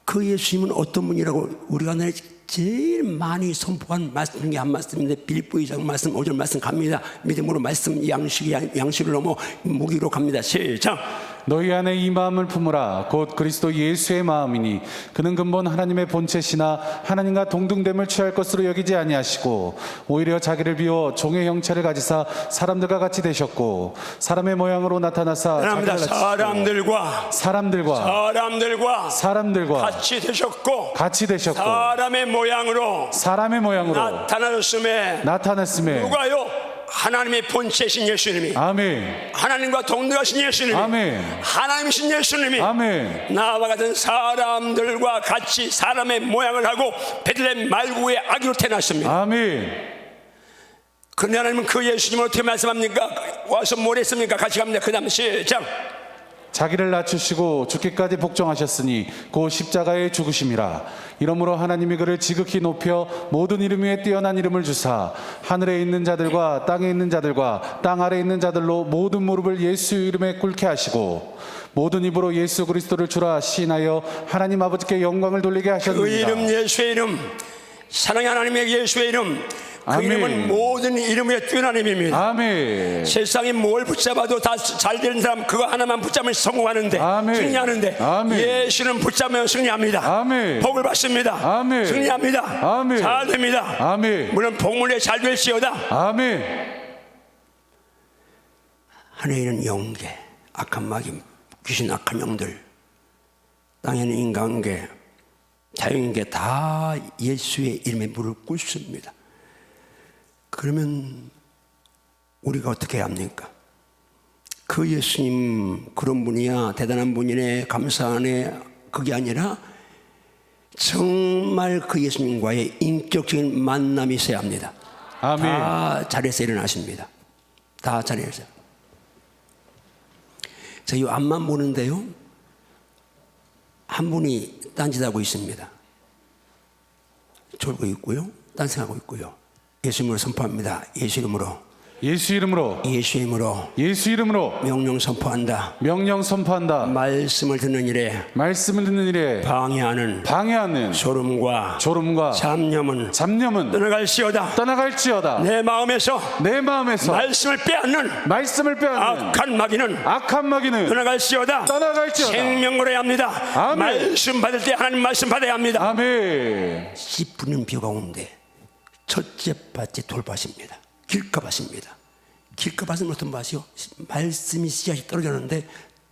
그 예수님은 어떤 분이라고 우리가 내 제일 많이 선포한 말씀 중에 한 말씀인데 빌립보 2장 말씀 5절 말씀 갑니다. 믿음으로 말씀 양식을 넘어 무기로 갑니다. 시작. 너희 안에 이 마음을 품으라 곧 그리스도 예수의 마음이니 그는 근본 하나님의 본체시나 하나님과 동등됨을 취할 것으로 여기지 아니하시고 오히려 자기를 비워 종의 형체를 가지사 사람들과 같이 되셨고 사람의 모양으로 나타나사 사람들과 같이 되셨고 사람의 모양으로 나타났음에 누가요? 하나님의 본체신 예수님이 아멘. 하나님과 동등하신 예수님이 아멘. 하나님이신 예수님이 아멘. 나와 같은 사람들과 같이 사람의 모양을 하고 베들레헴 말구의 아기로 태어났습니다. 아멘. 그런데 하나님은 그 예수님을 어떻게 말씀합니까? 와서 뭘 했습니까? 같이 갑니다. 그 다음 시작. 자기를 낮추시고 죽기까지 복종하셨으니 곧 십자가에 죽으심이라. 이러므로 하나님이 그를 지극히 높여 모든 이름 위에 뛰어난 이름을 주사 하늘에 있는 자들과 땅에 있는 자들과 땅 아래에 있는 자들로 모든 무릎을 예수 이름에 꿇게 하시고 모든 입으로 예수 그리스도를 주라 시인하여 하나님 아버지께 영광을 돌리게 하셨느니라. 그 이름 예수의 이름 사랑의 하나님의 예수의 이름 그 아멘. 이름은 모든 이름에 뛰어난 이름입니다. 아멘. 세상에 뭘 붙잡아도 다 잘 되는 사람 그거 하나만 붙잡으면 성공하는데 아멘. 승리하는데 아멘. 예수는 붙잡으면 승리합니다. 아멘. 복을 받습니다. 아멘. 승리합니다. 아멘. 잘 됩니다. 아멘. 물론 복물에 잘 될지어다. 아멘. 하늘에 있는 영계 악한 마귀 귀신 악한 영들 땅에 있는 인간계 자연계 다 예수의 이름에 무릎 꿇습니다. 그러면 우리가 어떻게 해야 합니까? 그 예수님 그런 분이야 대단한 분이네 감사하네 그게 아니라 정말 그 예수님과의 인격적인 만남이 있어야 합니다. 아멘. 다 자리에서 일어나십니다. 다 자리에서. 저 이 앞만 보는데요 한 분이 딴짓하고 있습니다. 졸고 있고요 딴생하고 있고요. 예수님으로 선포합니다. 예수 이름으로 예수 이름으로 예수 이름으로 예수 이름으로 명령 선포한다. 명령 선포한다. 말씀을 듣는 일에 말씀을 듣는 일에 방해하는 졸음과 잡념은 떠나갈지어다. 내 마음에서 말씀을 빼앗는 악한 마귀는 떠나갈지어다. 생명으로 합니다. 아멘. 말씀 받을 때 하나님 말씀 받아야 합니다. 아멘. 씨 뿌리는 비 가운데 첫째 밭이 돌밭입니다. 길가밭입니다. 길가밭은 어떤 밭이요? 말씀이 씨앗이 떨어졌는데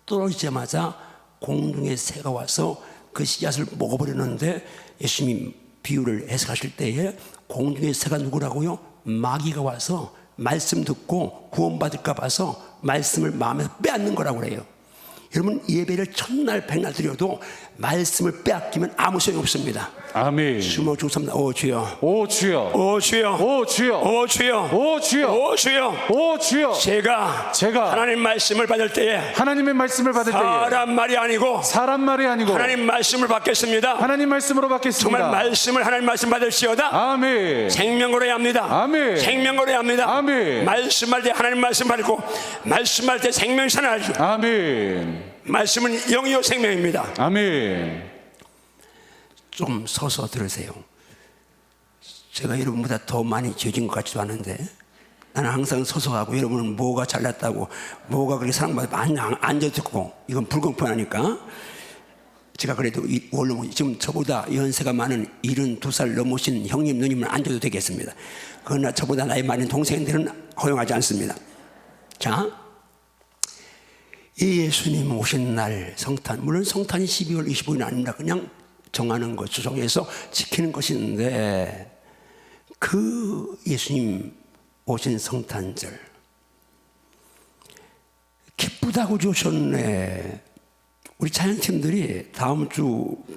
떨어지자마자 공중의 새가 와서 그 씨앗을 먹어버렸는데 예수님이 비유를 해석하실 때에 공중의 새가 누구라고요? 마귀가 와서 말씀 듣고 구원받을까 봐서 말씀을 마음에서 빼앗는 거라고 그래요. 여러분 예배를 첫날 백날 드려도 말씀을 빼앗기면 아무 소용이 없습니다. 아멘. 주먹 주삼다. 오 주여. 오 주여. 오 주여. 오 주여. 오 주여. 오 주여. 오 주여. 오 주여. 제가 하나님의 말씀을 받을 때에 사람 말이 아니고 하나님 말씀을 받겠습니다. 하나님 말씀으로 받겠습니다. 정말 하나님 말씀 받을지어다. 아멘. 생명으로 해야 합니다. 아멘. 생명으로 해야 합니다. 아멘. 말씀할 때 하나님 말씀 받고 말씀할 때 생명이 살아나죠. 아멘. 말씀은 영이요 생명입니다. 아멘. 좀 서서 들으세요. 제가 여러분보다 더 많이 지어진 것 같지도 않은데 나는 항상 서서 하고 여러분은 뭐가 잘났다고 뭐가 그렇게 사랑받고 앉아 듣고 이건 불공평하니까 제가 그래도 원로 지금 저보다 연세가 많은 72살 넘으신 형님 누님은 앉아도 되겠습니다. 그러나 저보다 나이 많은 동생들은 허용하지 않습니다. 자, 이 예수님 오신 날 성탄, 물론 성탄이 12월 25일 아닙니다. 그냥 정하는 것, 주정해서 지키는 것인데 그 예수님 오신 성탄절 기쁘다고 주셨네. 우리 찬양팀들이 다음 주,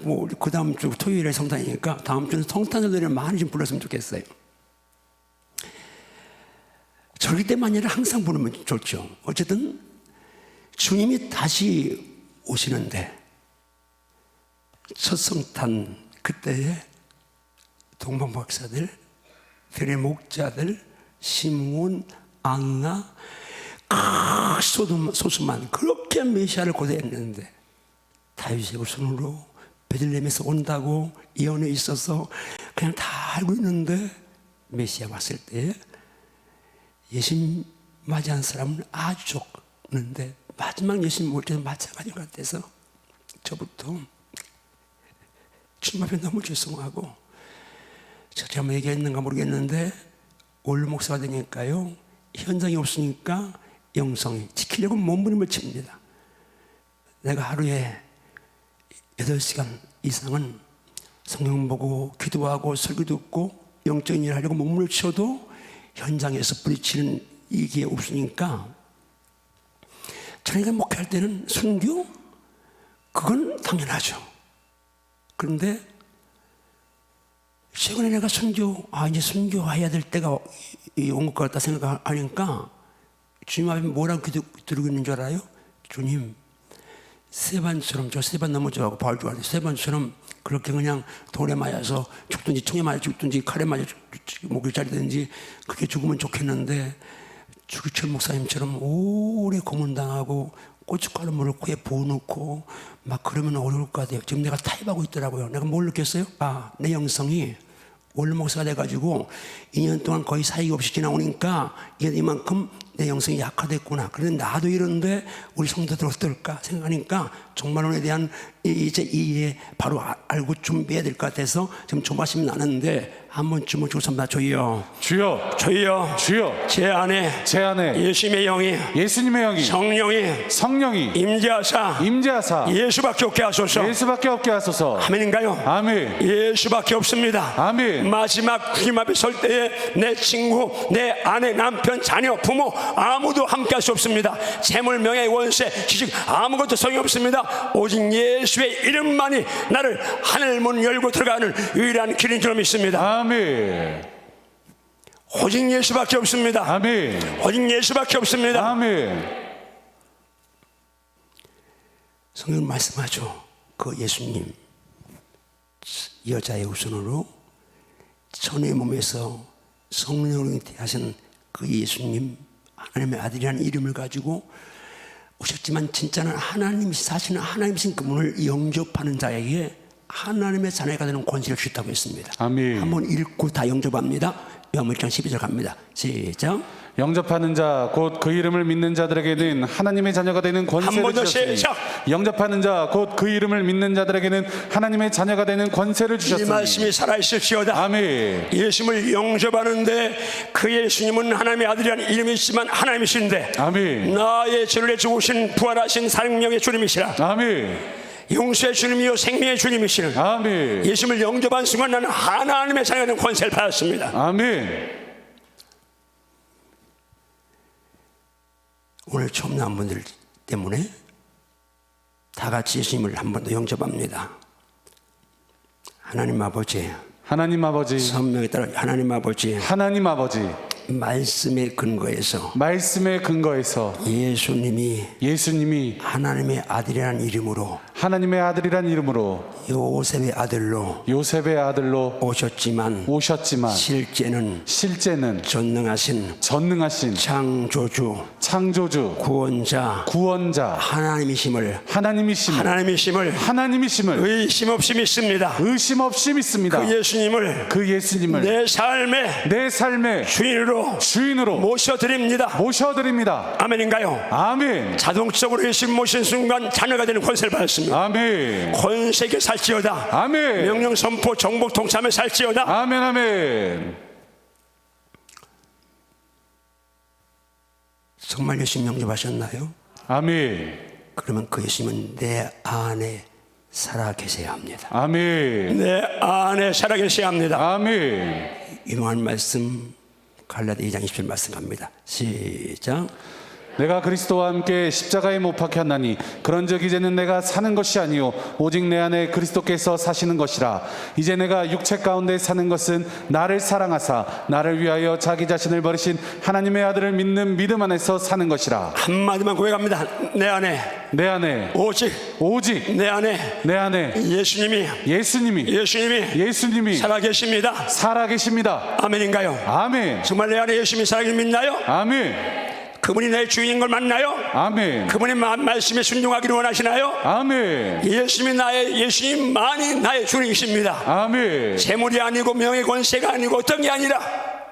뭐 그 다음 주 토요일에 성탄이니까 다음 주는 성탄절 노래를 많이 좀 불렀으면 좋겠어요. 절기 때만 아니라 항상 부르면 좋죠. 어쨌든 주님이 다시 오시는데 첫 성탄 그때에 동방박사들, 들의 목자들, 시므온, 안나, 소수만 그렇게 메시아를 고대했는데 다윗의 후손으로 베들레헴에서 온다고 예언에 있어서 그냥 다 알고 있는데 메시아 왔을 때 예수님 맞이한 사람은 아주 적는데 마지막 예수님 올 때도 마찬가지 같아서 저부터 주님 앞에 너무 죄송하고 제가 뭐 얘기했는가 모르겠는데 올 목사가 되니까요 현장이 없으니까 영성이 지키려고 몸부림을 칩니다. 내가 하루에 8시간 이상은 성경 보고 기도하고 설교 듣고 영적인 일을 하려고 몸을 쳐도 현장에서 부딪히는 이게 없으니까 저희가 목회할 때는 순교? 그건 당연하죠. 그런데 최근에 내가 이제 순교해야 될 때가 온 것 같다 생각하니까 주님 앞에 뭐라고 기도드리고 있는 줄 알아요? 주님, 세반처럼, 저 세반 너무 좋아하고 바울 좋아하는데 세반처럼 그렇게 그냥 돌에 맞아서 죽든지 총에 맞아 죽든지 칼에 맞아 목을 자르든지 그렇게 죽으면 좋겠는데 주기철 목사님처럼 오래 고문당하고 고춧가루 물을 코에 부어놓고 막 그러면 어려울 것 같아요. 지금 내가 타협하고 있더라고요. 내가 뭘 느꼈어요? 내 영성이 올 목사가 돼가지고 2년 동안 거의 사이가 없이 지나오니까 이만큼 내 영성이 약화됐구나. 그런데 나도 이런데 우리 성도들 어떨까 생각하니까 정말론에 대한 이제 이해 바로 알고 준비해야 될 것 같아서 지금 조바심이 나는데 한번 주문 주선다. 주여, 주여, 주여, 주여, 제 안에 예수님의 영이 예수님의 영이 성령이 임재하사 예수밖에 없게 하소서. 아멘인가요? 아멘. 예수밖에 없습니다. 아멘. 마지막 주님 앞에 설 때에 내 친구, 내 아내, 남편, 자녀, 부모 아무도 함께 할 수 없습니다. 재물, 명예, 원세, 지식 아무것도 소용없습니다. 오직 예수의 이름만이 나를 하늘 문 열고 들어가는 유일한 길인 줄 믿습니다. 아멘. 오직 예수밖에 없습니다. 아멘. 오직 예수밖에 없습니다. 아멘. 성경 말씀하죠. 그 예수님 여자의 후손으로 천의 몸에서 성령으로 하신 그 예수님 하나님의 아들이라는 이름을 가지고 오셨지만 진짜는 사실은 하나님이신 그분을 영접하는 자에게 하나님의 자녀가 되는 권세를 주셨다고 했습니다. 아멘. 한번 읽고 다 영접합니다. 요한복음 1장 12절 갑니다. 시작. 영접하는 자 곧 그 이름을 믿는 자들에게는 하나님의 자녀가 되는 권세를 주셨으니 영접하는 자 곧 그 이름을 믿는 자들에게는 하나님의 자녀가 되는 권세를 주셨으니 이 말씀이 살아있을지어다. 아멘. 예수님을 영접하는데 그 예수님은 하나님의 아들이라는 이름이 있지만 하나님이신데 아멘. 나의 죄를 죽으신 부활하신 생명의 주님이시라. 아멘. 용서의 주님이요 생명의 주님이시는 아멘. 예수님을 영접한 순간 나는 하나님의 자녀가 되는 권세를 받았습니다. 아멘. 오늘 처음 나온 분들 때문에 다 같이 예수님을 한 번 더 영접합니다. 하나님 아버지, 하나님 아버지, 성령에 따라 하나님 아버지, 하나님 아버지, 말씀의 근거에서 예수님이 하나님의 아들이라는 이름으로 요셉의 아들로 오셨지만 실제는 전능하신 창조주 구원자 하나님이심을 의심 없이 믿습니다. 그 예수님을 내 삶의 주인으로 모셔드립니다. 아멘인가요? 아멘. 자동적으로 예수님 모신 순간 자녀가 되는 권세를 받았습니다. 아멘. 권세 있게 살지어다. 아멘. 명령 선포 정복 동참에 살지어다. 아멘. 아멘. 정말 예수님 영접하셨나요? 아멘. 그러면 그 예수님은 내 안에 살아 계셔야 합니다. 아멘. 내 안에 살아 계셔야 합니다. 아멘. 유명한 말씀 갈라디아 2장 27 말씀 갑니다. 시작. 내가 그리스도와 함께 십자가에 못 박혔나니 그런즉 이제는 내가 사는 것이 아니요 오직 내 안에 그리스도께서 사시는 것이라. 이제 내가 육체 가운데 사는 것은 나를 사랑하사 나를 위하여 자기 자신을 버리신 하나님의 아들을 믿는 믿음 안에서 사는 것이라. 한마디만 고백합니다. 내 안에 오직 내 안에 예수님이 살아계십니다. 아멘인가요? 아멘. 정말 내 안에 예수님이 살아계신 믿나요? 아멘. 그분이 내 주인인 걸 맞나요? 아멘. 그분의 말씀에 순종하기를 원하시나요? 아멘. 예수님만이 나의 주인이십니다. 아멘. 재물이 아니고 명예 권세가 아니고 어떤 게 아니라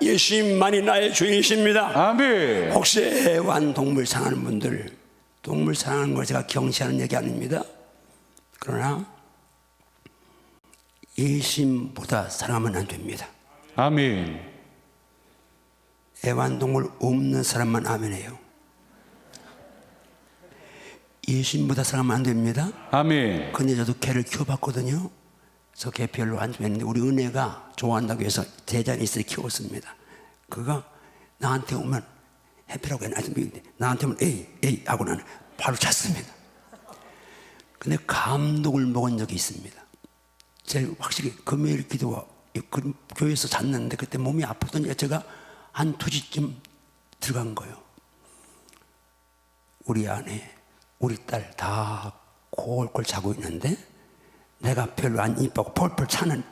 예수님만이 나의 주인이십니다. 아멘. 혹시 애완동물 사랑하는 분들, 동물 사랑하는 걸 제가 경시하는 얘기 아닙니다. 그러나 예수님보다 사랑하면 안 됩니다. 아멘. 애완동물 없는 사람만 아멘해요. 예수님보다 사랑하면 안 됩니다. 아멘. 근데 저도 개를 키워봤거든요. 저 개 별로 안 좋아했는데 우리 은혜가 좋아한다고 해서 대전에 있어 키웠습니다. 그가 나한테 오면 해피라고 했는데 나한테 오면 에이 하고 나는 바로 잤습니다. 근데 감독을 먹은 적이 있습니다. 제가 확실히 금요일 기도와 교회에서 잤는데 그때 몸이 아프더니 제가 한 2시쯤 들어간 거예요. 우리 아내, 우리 딸 다 골골 자고 있는데 내가 별로 안 이쁘고 펄펄 차는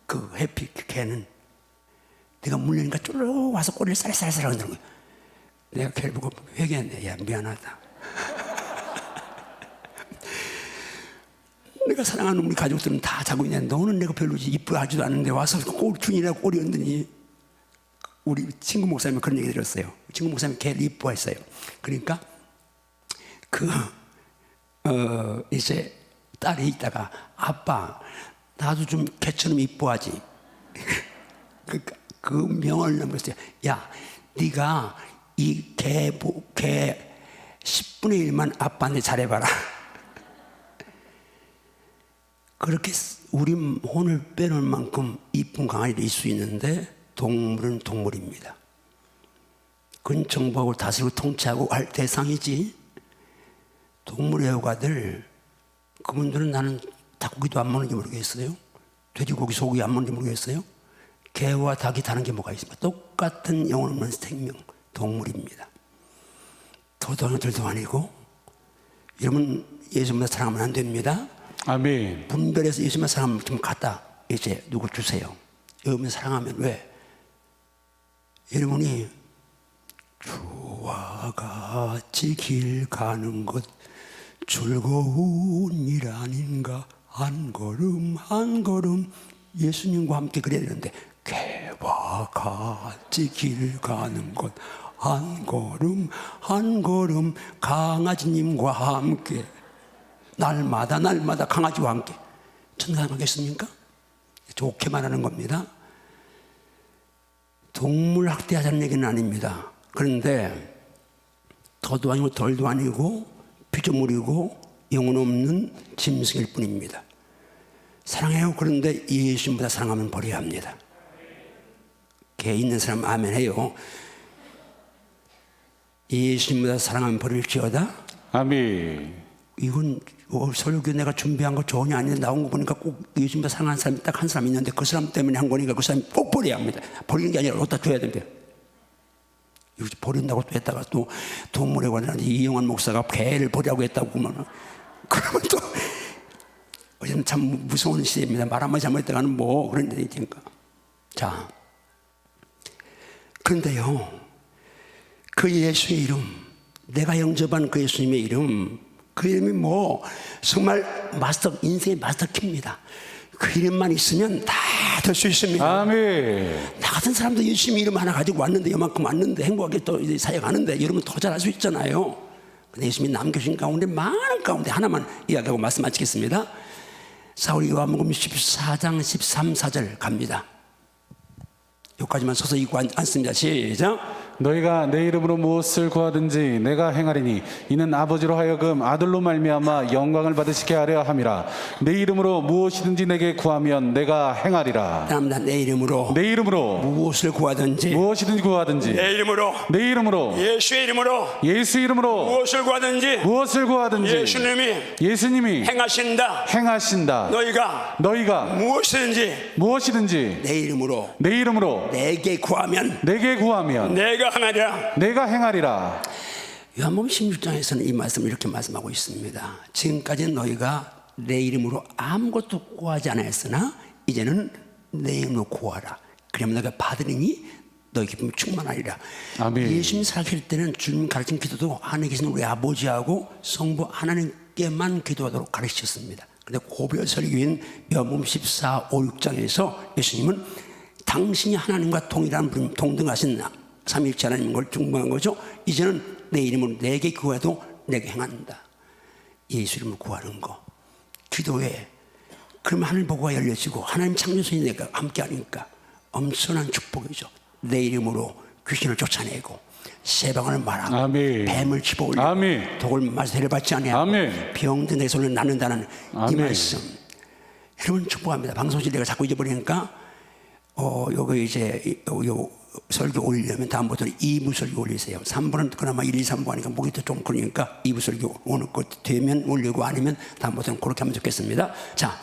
그 해피 개는 내가 물리니까 쫄로 와서 꼬리를 살살살 흔드는 거예요. 내가 걔를 보고 회개했네. 야, 미안하다. 내가 사랑하는 우리 가족들은 다 자고 있는데 너는 내가 별로 이쁘하지도 않은데 와서 균이라고 꼬리 흔드니. 우리 친구 목사님은 그런 얘기 들었어요. 친구 목사님이 걔를 이뻐했어요. 그러니까 이제 딸이 있다가 아빠 나도 좀 걔처럼 이뻐하지. 그 명언을 남겼어요. 야, 네가 이 개 10분의 1만 아빠한테 잘해봐라. 그렇게 우리 혼을 빼놓을 만큼 이쁜 강아지도 있을 수 있는데 동물은 동물입니다. 근정복을 다스리고 통치하고 할 대상이지. 동물 애호가들 그분들은 나는 닭고기도 안 먹는지 모르겠어요. 돼지고기 소고기 안 먹는지 모르겠어요. 개와 닭이 다른 게 뭐가 있습니까? 똑같은 영혼 없는 생명 동물입니다. 도덕들도 아니고. 여러분 예수님보다 사랑하면 안 됩니다. 아멘. 분별해서 예수님만 사랑하면 좀 갖다 이제 누굴 주세요. 여러분 사랑하면 왜? 여러분이 주와 같이 길 가는 것 즐거운 일 아닌가. 한 걸음 한 걸음 예수님과 함께 그래야 되는데 개와 같이 길 가는 것 한 걸음 한 걸음 강아지님과 함께 날마다 강아지와 함께 천당 가겠습니까? 좋게 말하는 겁니다. 동물 학대하자는 얘기는 아닙니다. 그런데 더도 아니고 덜도 아니고 피조물이고 영혼 없는 짐승일 뿐입니다. 사랑해요. 그런데 예수님보다 사랑하면 버려야 합니다. 개 있는 사람 아멘 해요. 예수님보다 사랑하면 버릴지어다. 아멘. 이건 설교 내가 준비한 거 전혀 아닌데 나온 거 보니까 꼭 예수님보다 사랑하는 사람이 딱 한 사람 있는데 그 사람 때문에 한 거니까 그 사람이 꼭 버려야 합니다. 버리는 게 아니라 어디다 둬야 됩니다. 이거 버린다고 또 했다가 또 동물에 관한 이영환 목사가 개를 버리라고 했다고 그러면 또 요즘 참 무서운 시대입니다. 말 한마디 잘못했다가는 뭐 그런 일이 되니까. 자, 그런데요, 그 예수의 이름, 내가 영접한 그 예수님의 이름, 그 이름이 뭐 정말 인생의 마스터 키입니다. 그 이름만 있으면 다 될 수 있습니다. 아멘. 나 같은 사람도 예수님 이름 하나 가지고 왔는데 이만큼 왔는데 행복하게 또 사역하는데 여러분 더 잘할 수 있잖아요. 근데 예수님이 남겨주신 가운데 많은 가운데 하나만 이야기하고 말씀 마치겠습니다. 사울이 요한복음 14장 13, 14절 갑니다. 여기까지만 서서 읽고 앉습니다. 시작. 너희가 내 이름으로 무엇을 구하든지 내가 행하리니 이는 아버지로 하여금 아들로 말미암아 영광을 받으시게 하려 함이라. 내 이름으로 무엇이든지 내게 구하면 내가 행하리라. 다음다 내 이름으로 내 이름으로 무엇을 구하든지 무엇이든지 구하든지 내 이름으로 내 이름으로 예수의 이름으로 예수 이름으로 무엇을 구하든지 무엇을 구하든지 예수님이 행하신다. 너희가 무엇이든지 내 이름으로 내게 구하면 내가 행하리라. 요한복음 16장에서는 이 말씀을 이렇게 말씀하고 있습니다. 지금까지는 너희가 내 이름으로 아무것도 구하지 않았으나 이제는 내 이름으로 구하라. 그러면 너희가 받으리니 너희 기쁨이 충만하리라. 아멘. 예수님 사실 때는 주님 가르친 기도도 하늘에 계신 우리 아버지하고 성부 하나님께만 기도하도록 가르치셨습니다. 그런데 고별 설교인 요한복음 14, 5, 6장에서 예수님은 당신이 하나님과 동등하신 삼위일체 하나님인 걸 증명한 거죠. 이제는 내 이름으로 내게 구해도 내게 행한다. 예수 이름으로 구하는 거, 기도해. 그러면 하늘 보고가 열려지고 하나님 창조선이 내가 함께 하니까 엄청난 축복이죠. 내 이름으로 귀신을 쫓아내고 세방을 말하고 아멘. 뱀을 집어올리고 아멘. 독을 마세를 받지 아니하고 아멘. 병든 내 손을 낫는다는 이 아멘. 말씀, 여러분 축복합니다. 방송실 내가 자꾸 잊어버리니까 요거 이제 요 설교 올리려면 다음부터는 2부 설교 올리세요. 3부는 그나마 1, 2, 3부 하니까 목이 더 좀 그러니까 2부 설교 오늘 것 되면 올리고 아니면 다음부터는 그렇게 하면 좋겠습니다. 자,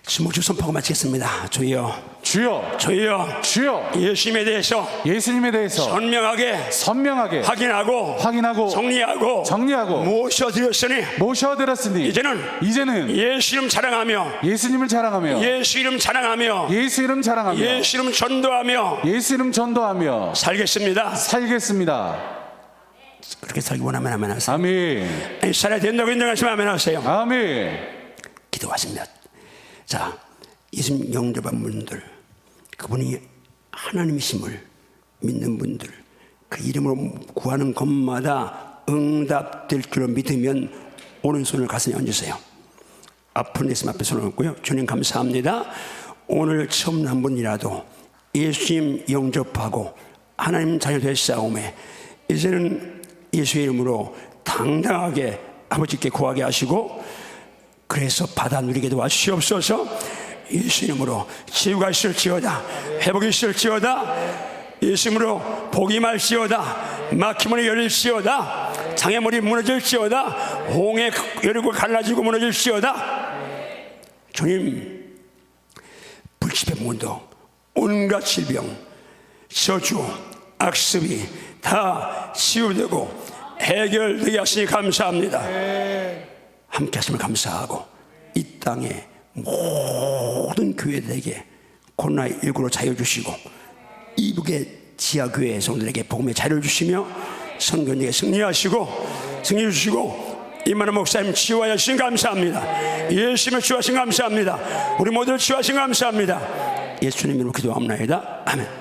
주먹주 선포하고 마치겠습니다. 주여 예수님에 대해서 선명하게 확인하고 정리하고 모셔드렸으니 이제는 예수 이름 자랑하며 예수 이름 전도하며 살겠습니다. 그렇게 살기 원하면 아멘 하세요. 아멘. 살아야 된다고 인정하시면 아멘 하세요. 아멘. 기도하십니다. 자, 예수님 영접한 분들, 그분이 하나님이심을 믿는 분들, 그 이름으로 구하는 것마다 응답될 줄로 믿으면 오른손을 가슴에 얹으세요. 아픈 예수님 앞에 손을 얹고요. 주님 감사합니다. 오늘 처음 한 분이라도 예수님 영접하고 하나님 자녀 될 싸움에 이제는 예수의 이름으로 당당하게 아버지께 구하게 하시고 그래서 받아 누리게 도와주시옵소서. 예수 이름으로 치유가 있을지어다, 회복이 있을지어다, 예수 이름으로 복이 말지어다, 막히문이 열릴지어다, 장애물이 무너질지어다, 홍해 열리고 갈라지고 무너질지어다. 주님, 불치병 문도 온갖 질병, 저주, 악습이 다 치유되고 해결되게 하시니 감사합니다. 함께 하심을 감사하고 이 땅에 모든 교회들에게 코로나19로 자유 주시고 이북의 지하교회 성도들에게 복음의 자유를 주시며 선교에게 승리하시고 승리 주시고 이만한 목사님 치유하여 주신 감사합니다. 예수님을 치유하신 감사합니다. 우리 모두를 치유하신 감사합니다. 예수님 이름으로 기도합니다. 아멘.